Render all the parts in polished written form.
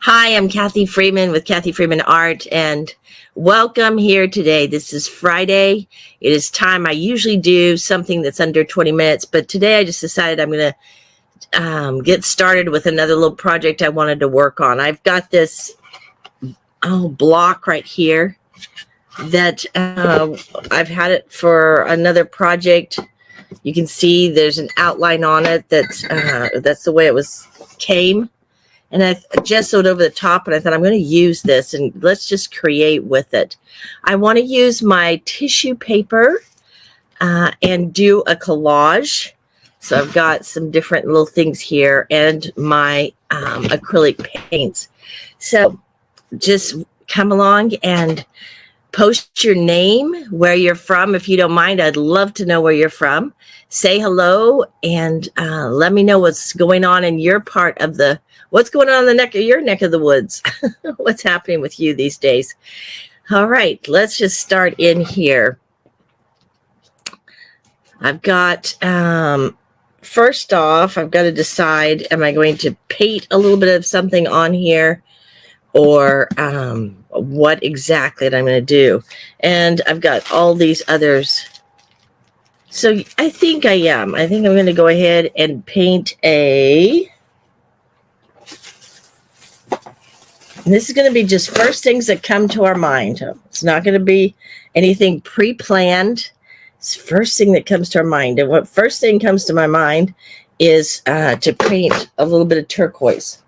Hi, I'm Kathy Freeman with Kathy Freeman Art, and welcome here today. This is Friday. It is time. I usually do something that's under 20 minutes, but today I just decided I'm going to get started with another little project I wanted to work on. I've got this block right here that I've had it for another project. You can see there's an outline on it that's the way it came. And I gessoed over the top, and I thought I'm going to use this and let's just create with it. I want to use my tissue paper and do a collage. So I've got some different little things here and my acrylic paints. So just come along and post your name, where you're from. If you don't mind, I'd love to know where you're from. Say hello and let me know what's going on in your part of what's going on in your neck of the woods. What's happening with you these days? All right, let's just start in here. I've got, first off, I've got to decide, am I going to paint a little bit of something on here or what exactly that I'm going to do? And I've got all these others. So I think I'm going to go ahead and paint this is going to be just first things that come to our mind. It's not going to be anything pre-planned. It's first thing that comes to our mind. And what first thing comes to my mind is to paint a little bit of turquoise.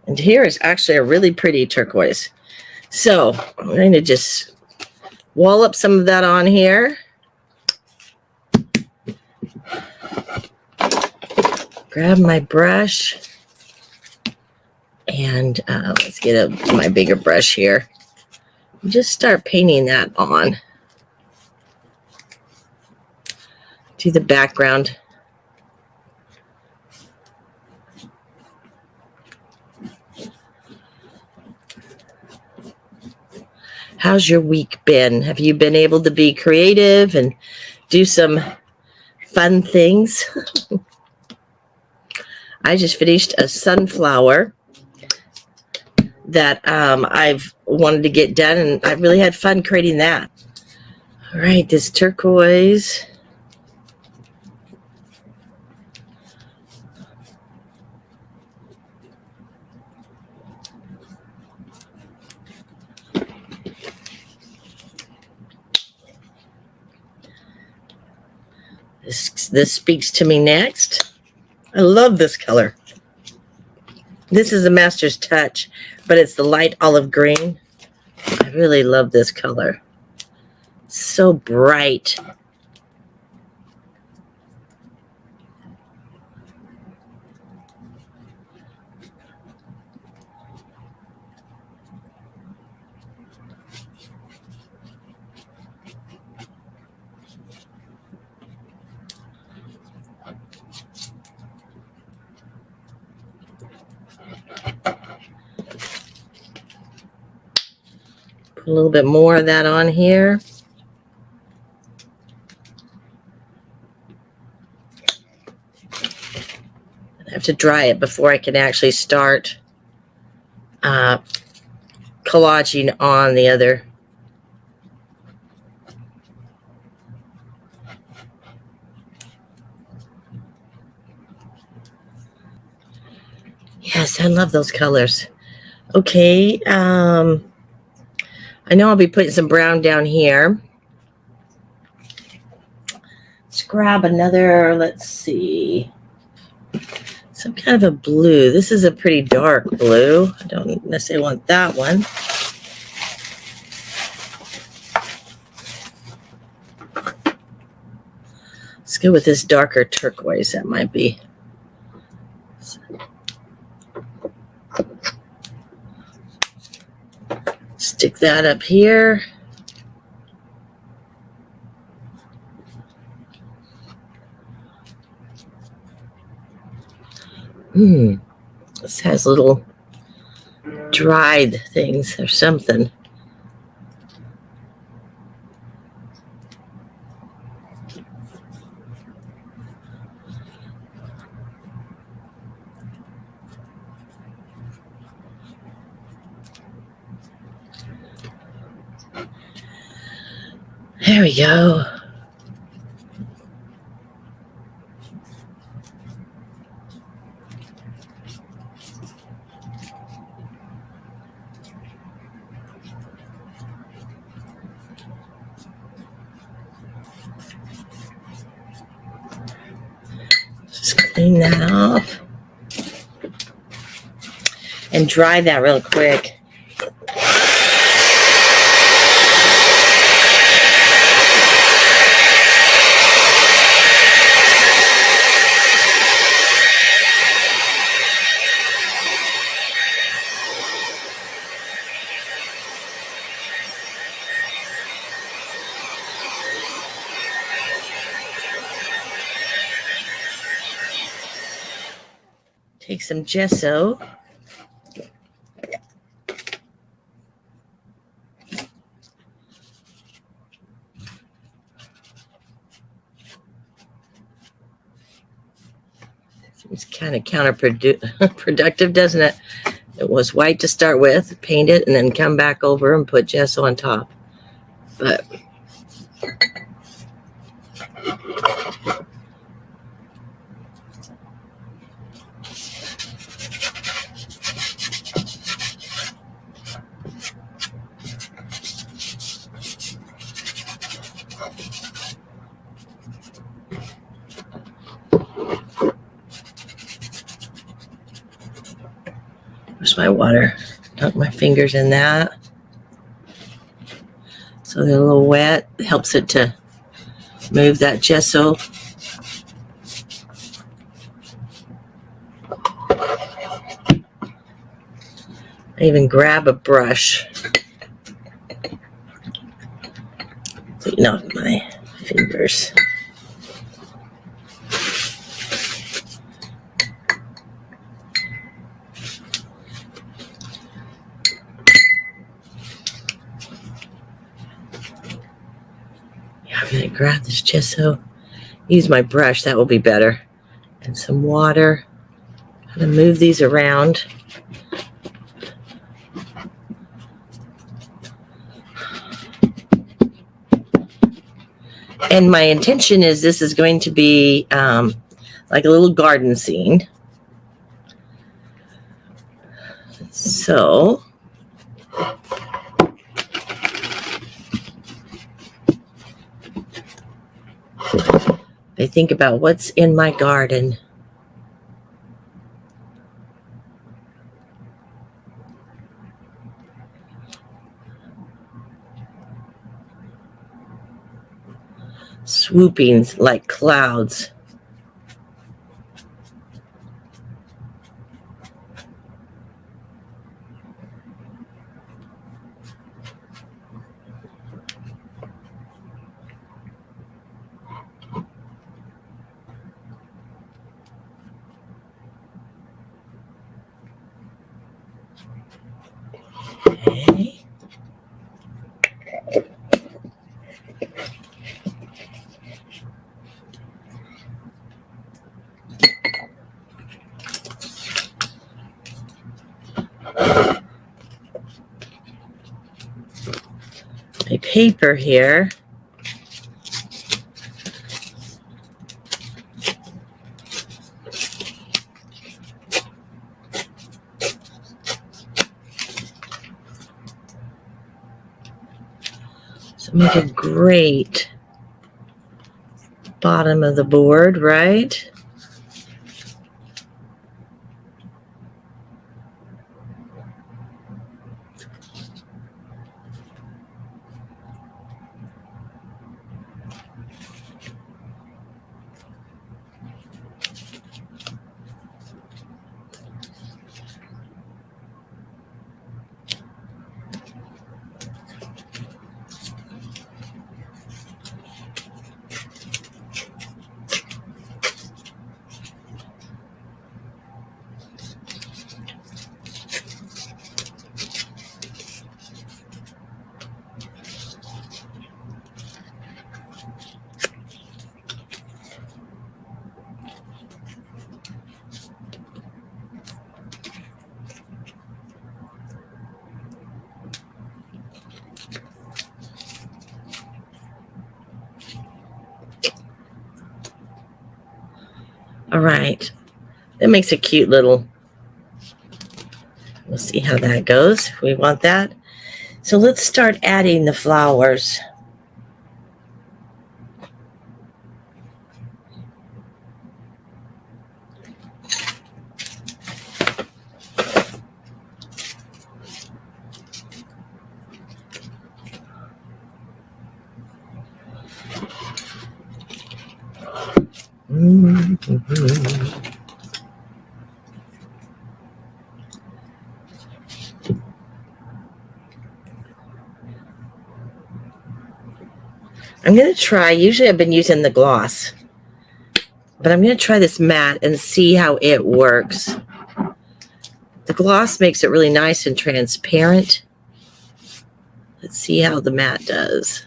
And here is actually a really pretty turquoise. So I'm going to just wall up some of that on here. Grab my brush and let's get my bigger brush here. Just start painting that on to the background. How's your week been? Have you been able to be creative and do some fun things? I just finished a sunflower that I've wanted to get done, and I really had fun creating that. All right, this turquoise. This speaks to me next. I love this color. This is a master's touch, but it's the light olive green. I really love this color. So bright. Put a little bit more of that on here. I have to dry it before I can actually start collaging on the other. Yes, I love those colors. Okay, I know I'll be putting some brown down here. Let's grab another, let's see, some kind of a blue. This is a pretty dark blue. I don't necessarily want that one. Let's go with this darker turquoise. That might be. Stick that up here. This has little dried things or something. There we go. Just clean that off and dry that real quick. Take some gesso. It's kind of counterproductive, doesn't it? It was white to start with, paint it, and then come back over and put gesso on top. But where's my water? Dunk my fingers in that. So they're a little wet. It helps it to move that gesso. I even grab a brush. Clean off my fingers. I'm going to grab this gesso, use my brush, that will be better, and some water. I'm going to move these around. And my intention is this is going to be like a little garden scene. So I think about what's in my garden. Swooping like clouds. Okay. My paper here. So make a great bottom of the board, right? All right. That makes a cute little, we'll see how that goes. We want that. So let's start adding the flowers. Mm-hmm. I'm going to try, usually I've been using the gloss, but I'm going to try this matte and see how it works. The gloss makes it really nice and transparent. Let's see how the matte does.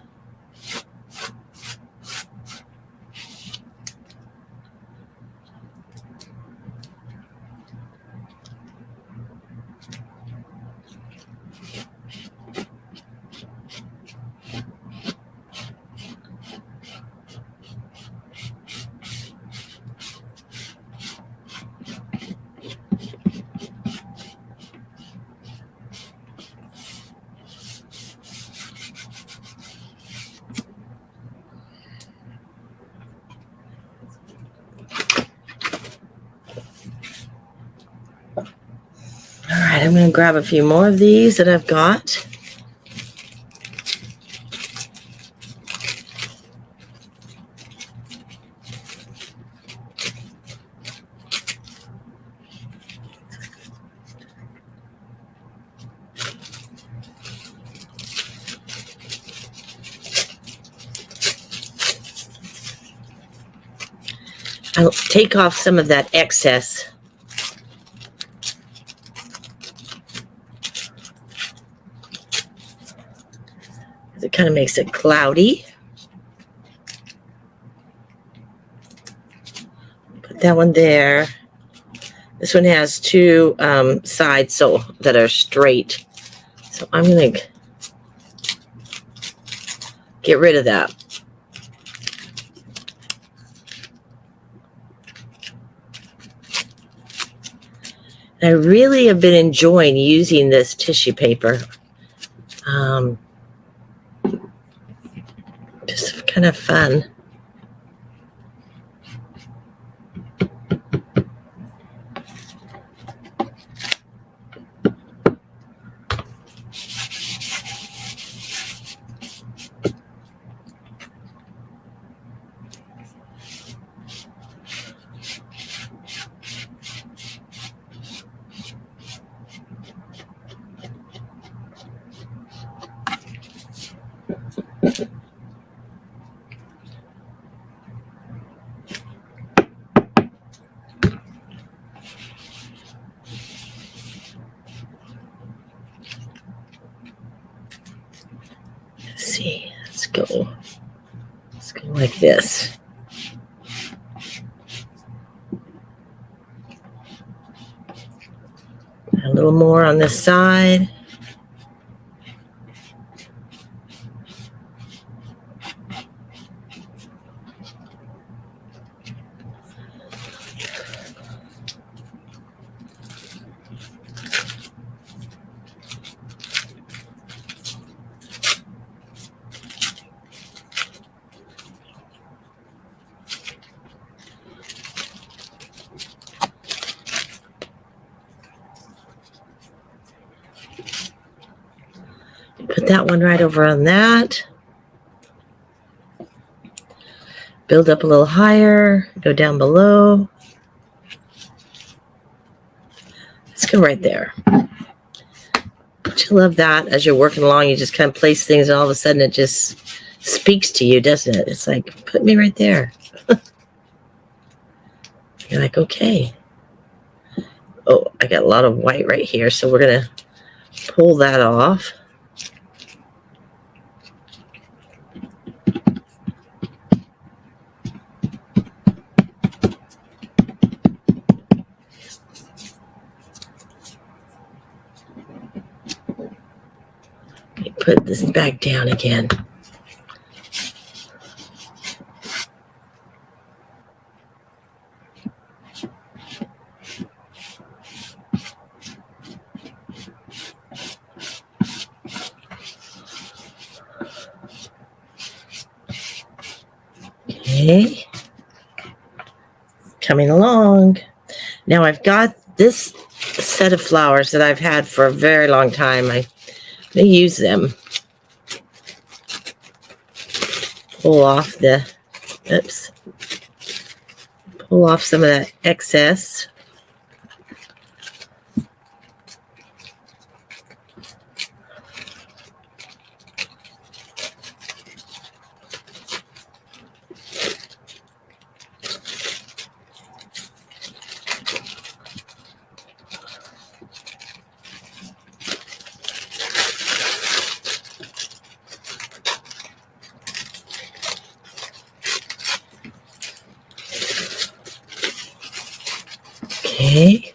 All right, I'm going to grab a few more of these that I've got. I'll take off some of that excess. It kind of makes it cloudy. Put that one there. This one has two sides so that are straight. So I'm going to get rid of that. I really have been enjoying using this tissue paper. Just kind of fun. Let's see. Let's go like this. A little more on this side. Put that one right over on that. Build up a little higher. Go down below. Let's go right there. Don't you love that? As you're working along, you just kind of place things and all of a sudden it just speaks to you, doesn't it? It's like, put me right there. You're like, okay. Oh, I got a lot of white right here, so we're going to pull that off. Let me put this back down again. Okay. Coming along. Now I've got this set of flowers that I've had for a very long time. I use them. Pull off pull off some of that excess. Okay.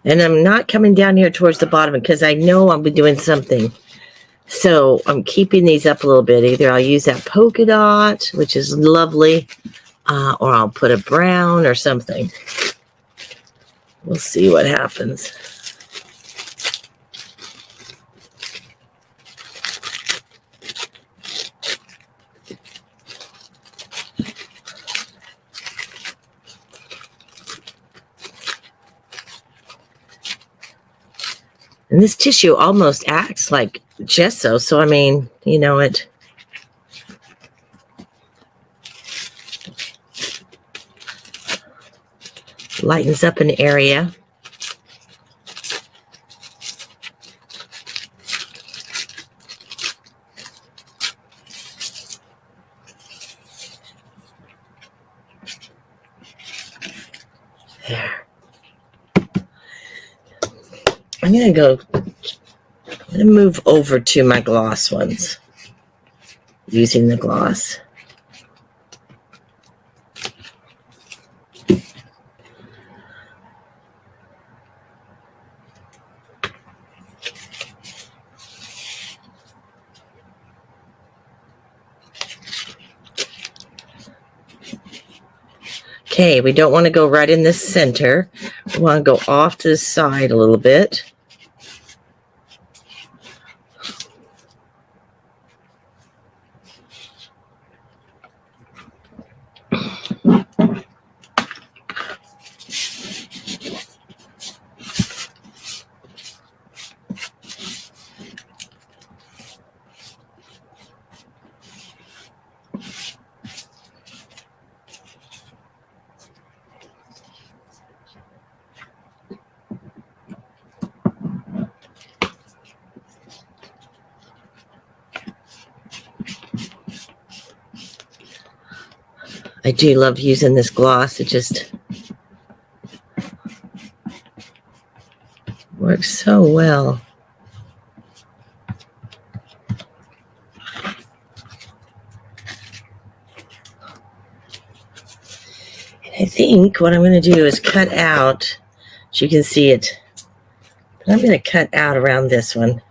And I'm not coming down here towards the bottom because I know I'll be doing something. So I'm keeping these up a little bit. Either I'll use that polka dot, which is lovely, or I'll put a brown or something. We'll see what happens. And this tissue almost acts like gesso. So, I mean, you know, it lightens up an area. There. I'm going to move over to my gloss ones using the gloss. Okay, we don't want to go right in the center. We want to go off to the side a little bit. I do love using this gloss. It just works so well. I think what I'm going to do is cut out, so you can see it. But I'm going to cut out around this one.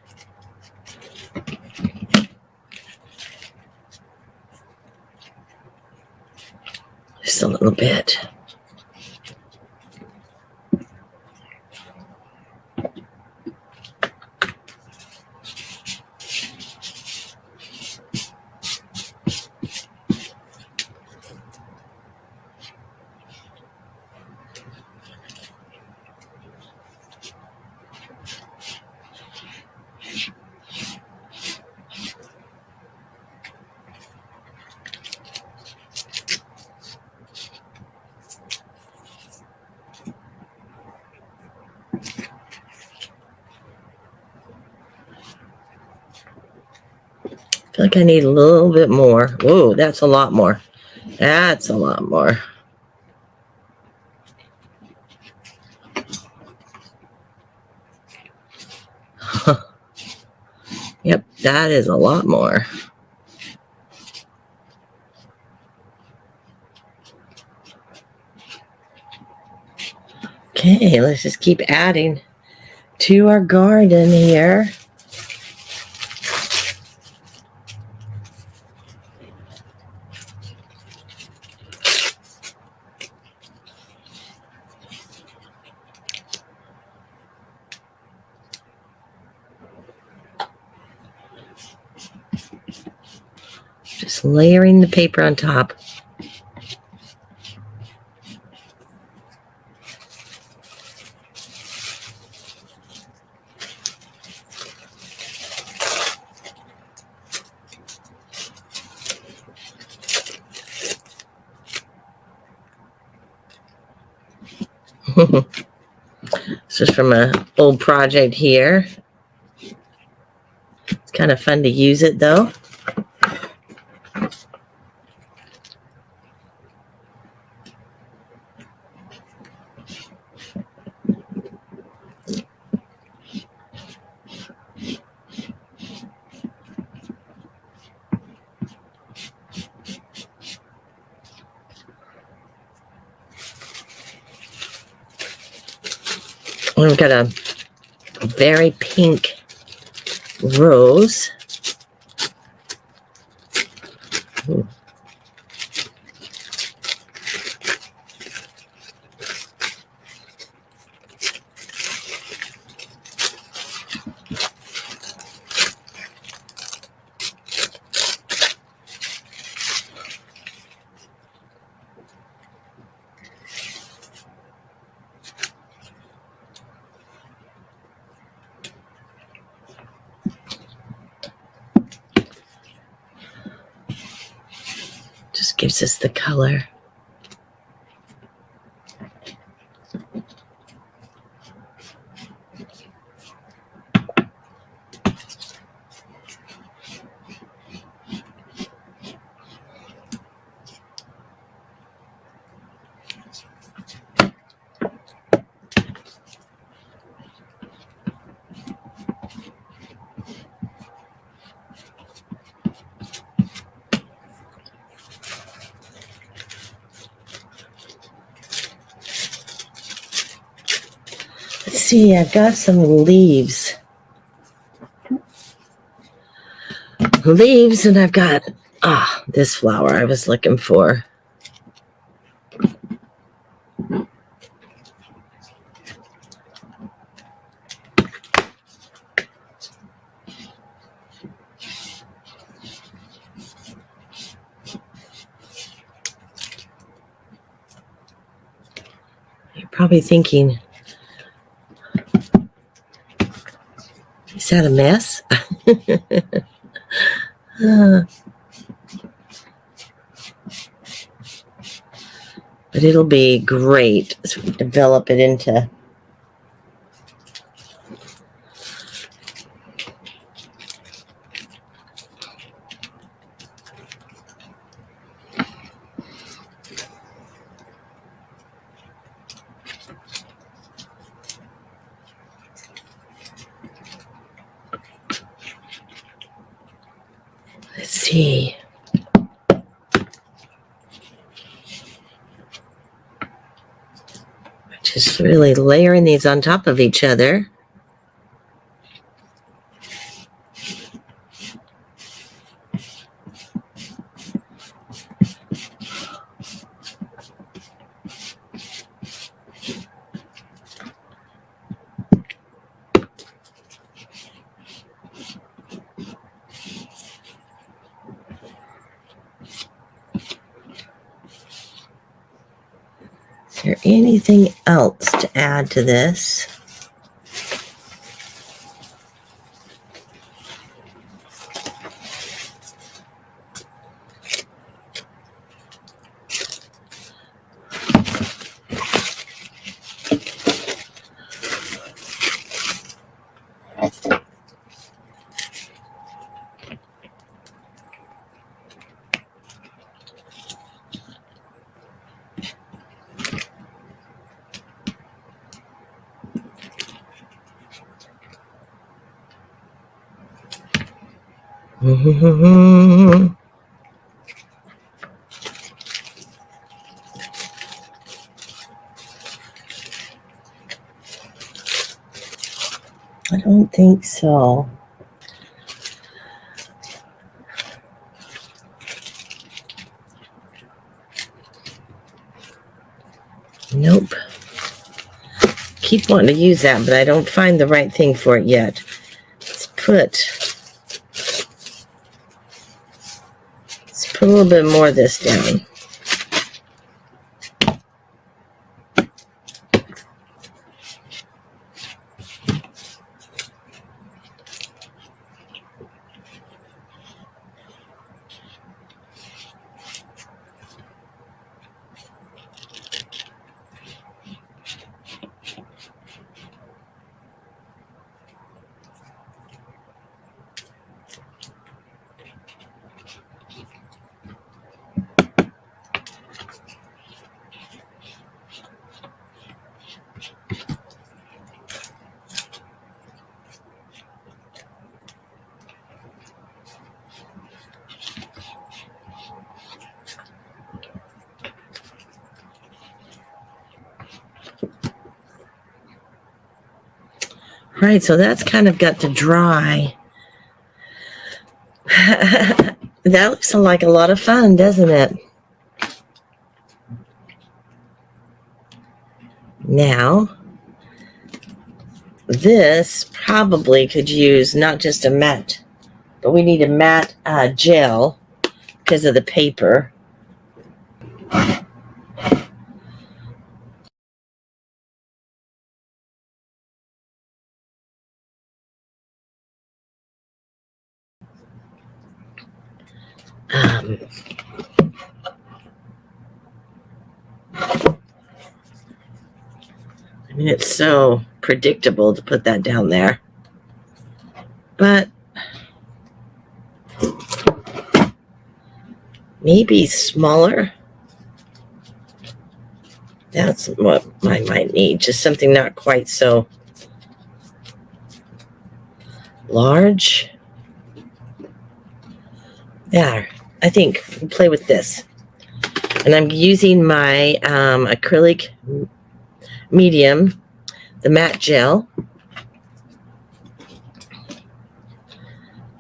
Just a little bit. I feel like I need a little bit more. Whoa, that's a lot more. That's a lot more. Yep, that is a lot more. Okay, let's just keep adding to our garden here. Just layering the paper on top. This is from an old project here. It's kind of fun to use it though. We've got a very pink rose. Ooh. Just gives us the color. Let's see, I've got some leaves. And I've got, this flower I was looking for. You're probably thinking, is that a mess? But it'll be great as we develop it into let's see. Just really layering these on top of each other. Is there anything else to add to this? I don't think so. Nope. Keep wanting to use that, but I don't find the right thing for it yet. Let's put Let's put a little bit more of this down. Right, so that's kind of got to dry. That looks like a lot of fun, doesn't it? Now, this probably could use not just a matte, but we need a matte gel because of the paper. I mean, it's so predictable to put that down there. But maybe smaller. That's what I might need. Just something not quite so large. There. I think we'll play with this. And I'm using my acrylic medium, the matte gel.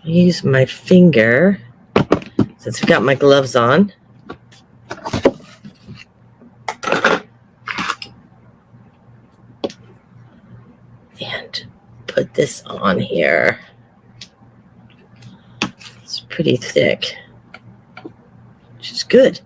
Use my finger since I've got my gloves on. And put this on here. It's pretty thick, which is good.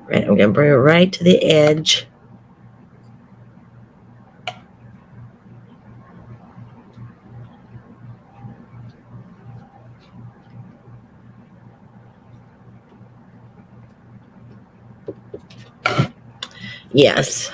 Right, I'm going to bring it right to the edge. Yes.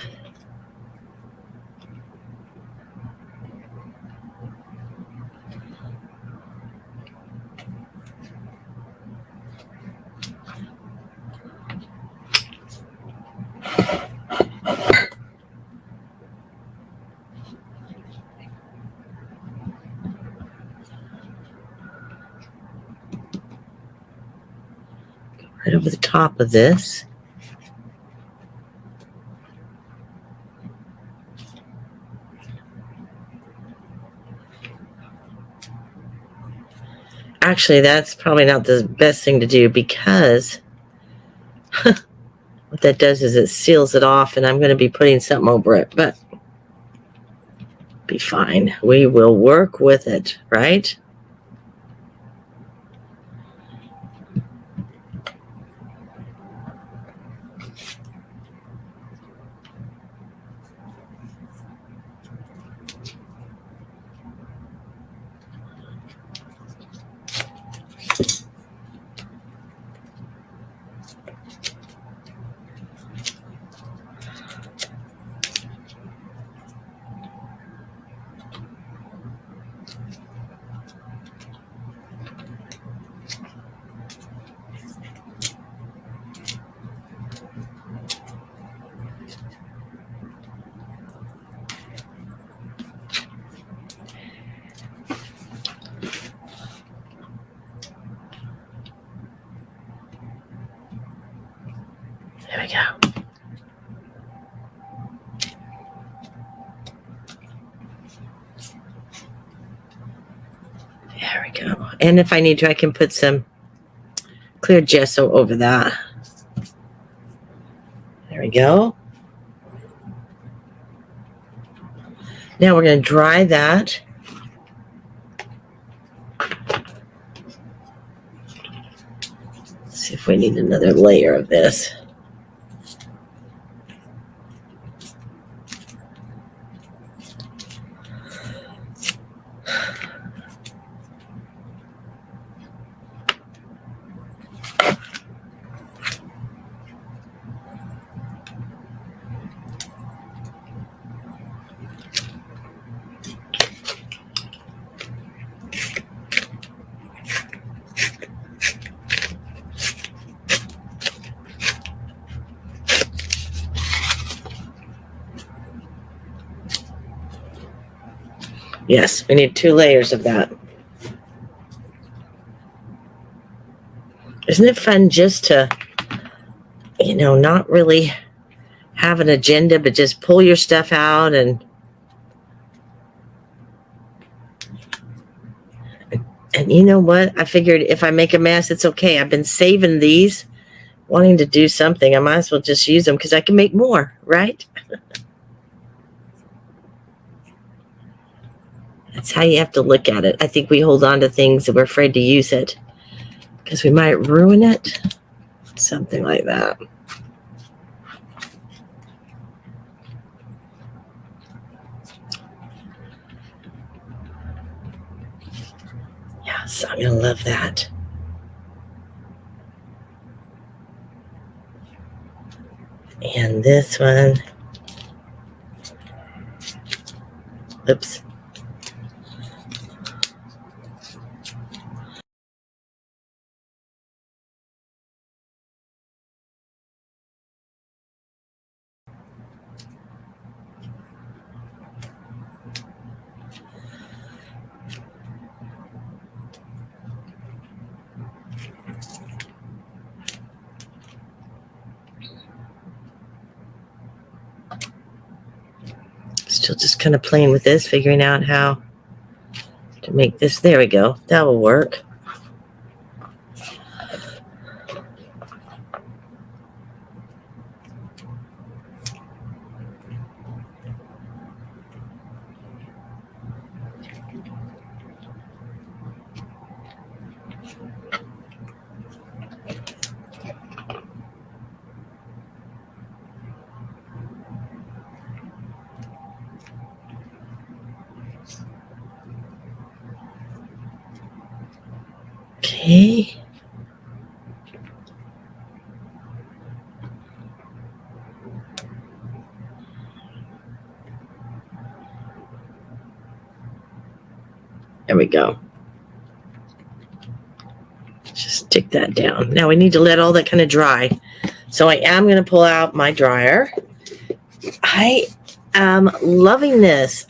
Right over the top of this. Actually, that's probably not the best thing to do because what that does is it seals it off, and I'm going to be putting something over it, but be fine. We will work with it, right? There we go. There we go. And if I need to, I can put some clear gesso over that. There we go. Now we're going to dry that. Let's see if we need another layer of this. Yes, we need 2 layers of that. Isn't it fun just to, not really have an agenda, but just pull your stuff out and you know what? I figured if I make a mess, it's okay. I've been saving these, wanting to do something. I might as well just use them because I can make more, right? That's how you have to look at it. I think we hold on to things that we're afraid to use it because we might ruin it. Something like that. Yes, I'm going to love that. And this one. Oops. Still just kind of playing with this, figuring out how to make this. There we go. That will work. Okay. There we go. Just stick that down. Now we need to let all that kind of dry. So I am going to pull out my dryer. I am loving this.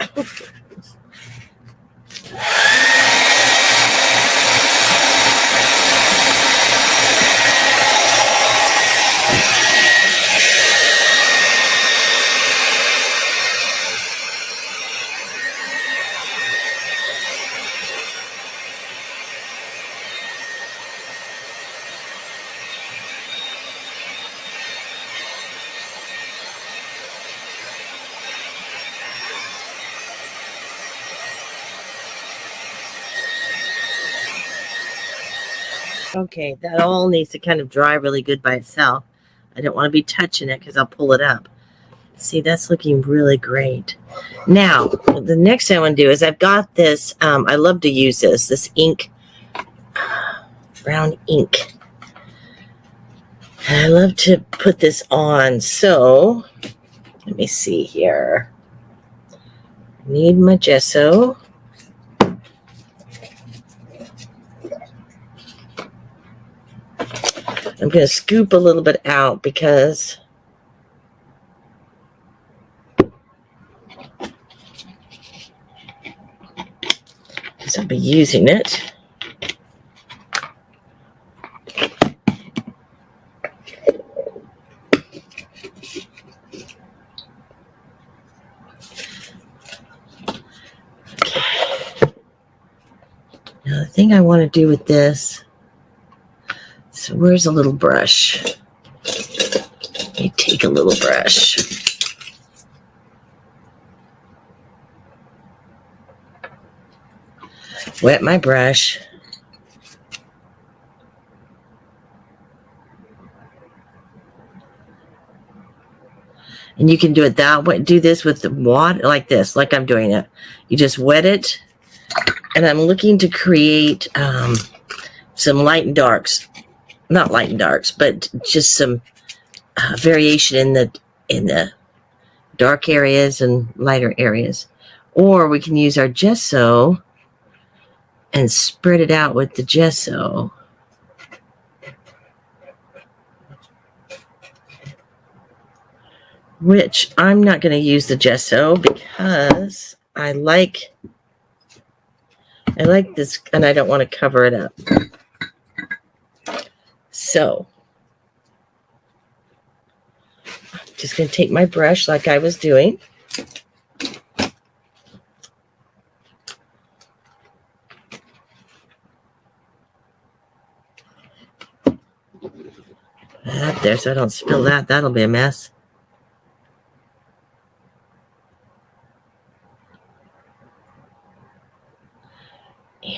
Okay, that all needs to kind of dry really good by itself. I don't want to be touching it because I'll pull it up. See, that's looking really great. Now, the next thing I want to do is I've got this, I love to use this ink, brown ink. I love to put this on. So, let me see here. Need my gesso. I'm going to scoop a little bit out because I'll be using it. Okay. Now the thing I want to do with this, so where's a little brush? Let me take a little brush. Wet my brush. And you can do it that way. Do this with the water like this, like I'm doing it. You just wet it. And I'm looking to create some light and darks. Not light and darks, but just some variation in the dark areas and lighter areas. Or we can use our gesso and spread it out with the gesso. Which I'm not going to use the gesso because I like this and I don't want to cover it up. So I'm just going to take my brush like I was doing. Up there so I don't spill that. That'll be a mess.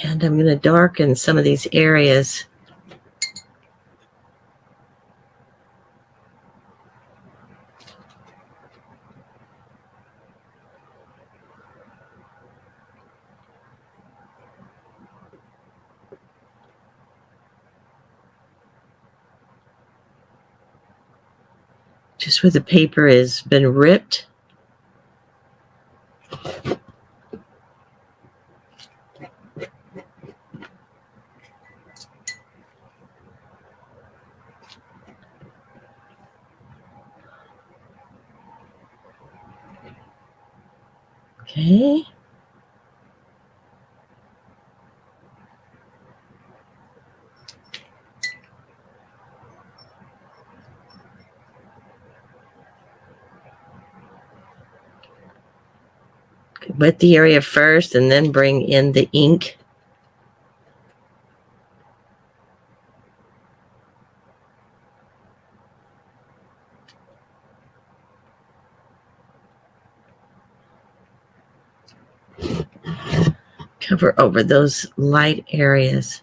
And I'm going to darken some of these areas. Just where the paper has been ripped. Okay. Wet the area first and then bring in the ink. Cover over those light areas.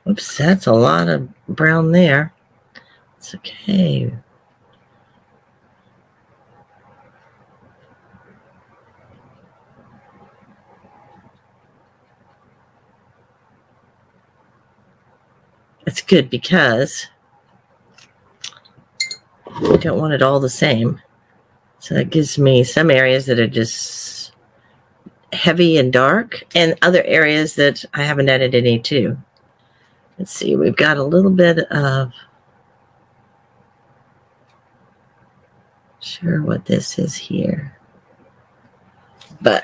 Oops, that's a lot of brown there. It's okay. It's good because I don't want it all the same. So that gives me some areas that are just heavy and dark and other areas that I haven't added any to. Let's see, we've got a little bit of, sure what this is here, but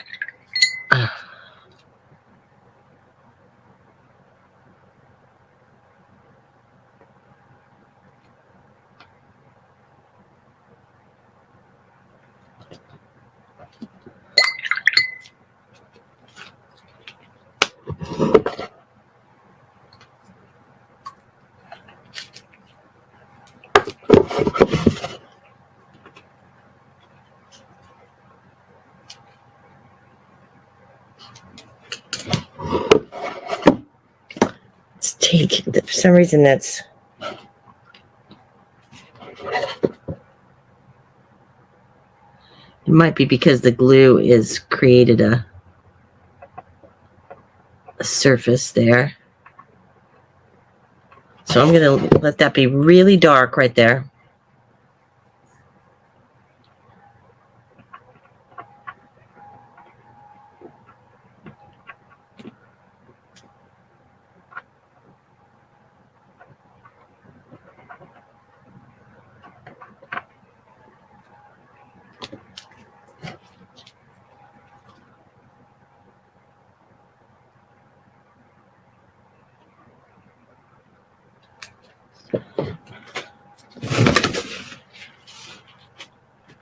let's take, for some reason that's, it might be because the glue is created a surface there. So I'm going to let that be really dark right there.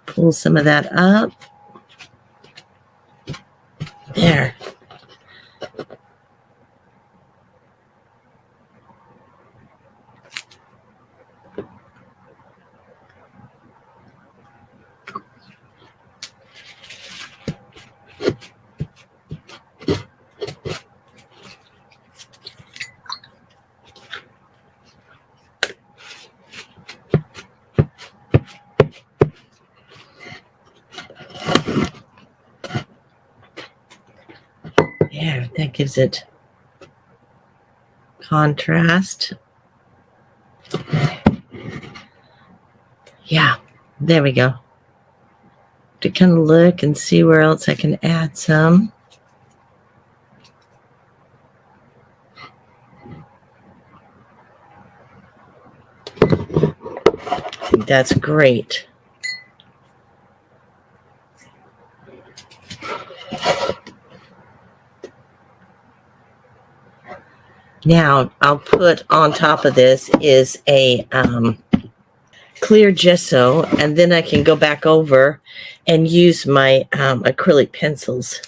Pull some of that up. There. Yeah, that gives it contrast. Yeah, there we go. To kind of look and see where else I can add some. I think that's great. Now I'll put on top of this is a clear gesso, and then I can go back over and use my acrylic pencils.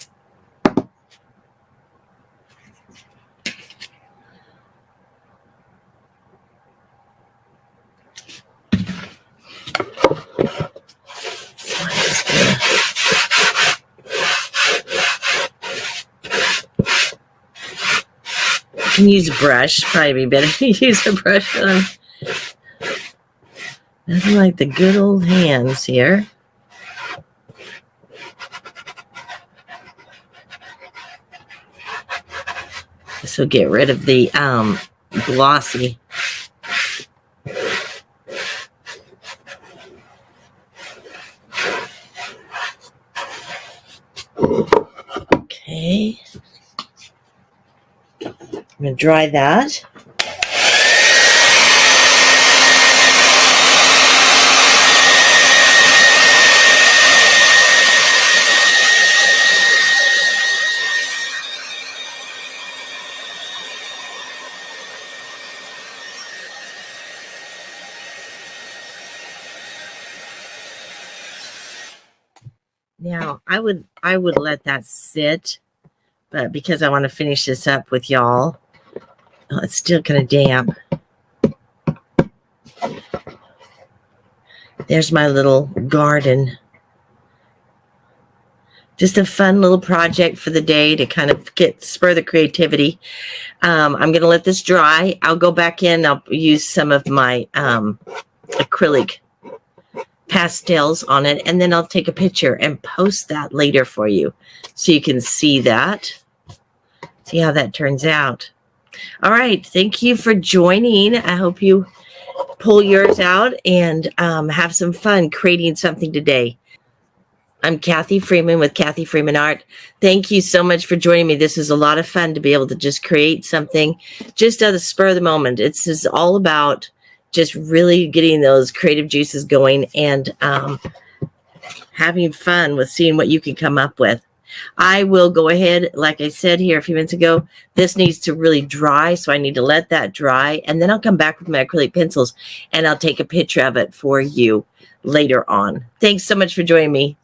I can use a brush, probably be better to use a brush on. Nothing like the good old hands here. This will get rid of the glossy. Okay. I'm going to dry that. Now, I would let that sit, but because I want to finish this up with y'all, it's still kind of damp. There's my little garden. Just a fun little project for the day to kind of spur the creativity. I'm going to let this dry. I'll go back in. I'll use some of my acrylic pastels on it, and then I'll take a picture and post that later for you so you can see that. See how that turns out. All right. Thank you for joining. I hope you pull yours out and have some fun creating something today. I'm Kathy Freeman with Kathy Freeman Art. Thank you so much for joining me. This is a lot of fun to be able to just create something just at the spur of the moment. It's all about just really getting those creative juices going and having fun with seeing what you can come up with. I will go ahead, like I said here a few minutes ago, this needs to really dry, so I need to let that dry, and then I'll come back with my acrylic pencils and I'll take a picture of it for you later on. Thanks so much for joining me.